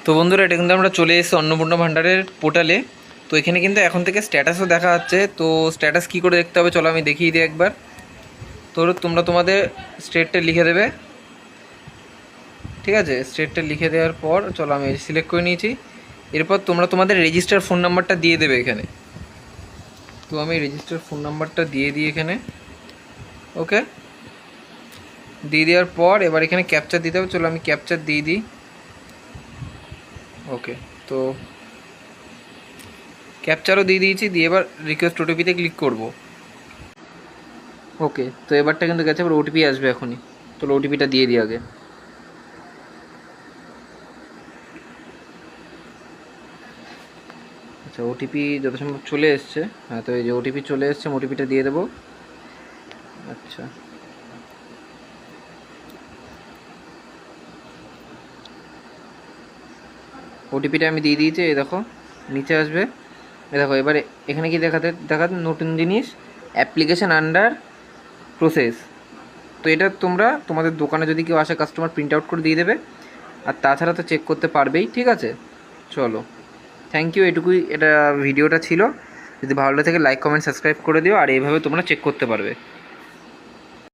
তো বন্ধুরা, এটা কিন্তু আমরা চলে এসেছি অন্নপূর্ণা ভান্ডারের পোর্টালে। তো এখানে কিন্তু এখন থেকে স্ট্যাটাসও দেখা যাচ্ছে। তো স্ট্যাটাস কী করে দেখতে হবে চলো আমি দেখিয়ে দিই একবার। তো তোমরা তোমাদের স্টেটটা লিখে দেবে, ঠিক আছে? স্টেটটা লিখে দেওয়ার পর চলো আমি সিলেক্ট করে নিয়েছি। এরপর তোমরা তোমাদের রেজিস্টার ফোন নাম্বারটা দিয়ে দেবে এখানে। তো আমি রেজিস্টার ফোন নাম্বারটা দিয়ে দিই এখানে। ওকে, দিয়ে দেওয়ার পর এবার এখানে ক্যাপচার দিতে হবে। চলো আমি ক্যাপচার দিয়ে দিই। ওকে, তো ক্যাপচারও দিয়ে দিয়েছি, দিয়ে এবার রিকোয়েস্ট ওটিপিতে ক্লিক করব। ওকে, তো এবারটা কিন্তু গেছে, এবার ওটিপি আসবে এখনই। চলো ওটিপিটা দিয়ে দিই আগে। আচ্ছা, ওটিপি যত সম্ভব চলে এসছে। হ্যাঁ, তো এই যে ওটিপি চলে এসছে, ওটিপিটা দিয়ে দেবো। আচ্ছা, ওটিপিটা আমি দিয়ে দিয়েছি। এই দেখো নিচে আসবে, এই দেখো এবারে এখানে কি দেখাতে নতুন জিনিস, অ্যাপ্লিকেশান আন্ডার প্রসেস। তো এটা তোমরা তোমাদের দোকানে যদি কেউ আসে কাস্টমার প্রিন্ট আউট করে দিয়ে দেবে, আর তাছাড়া তো চেক করতে পারবেই। ঠিক আছে, চলো, থ্যাংক ইউ, এটুকুই এটা ভিডিওটা ছিল। যদি ভালো লাগে লাইক কমেন্ট সাবস্ক্রাইব করে দিও, আর এইভাবে তোমরা চেক করতে পারবে।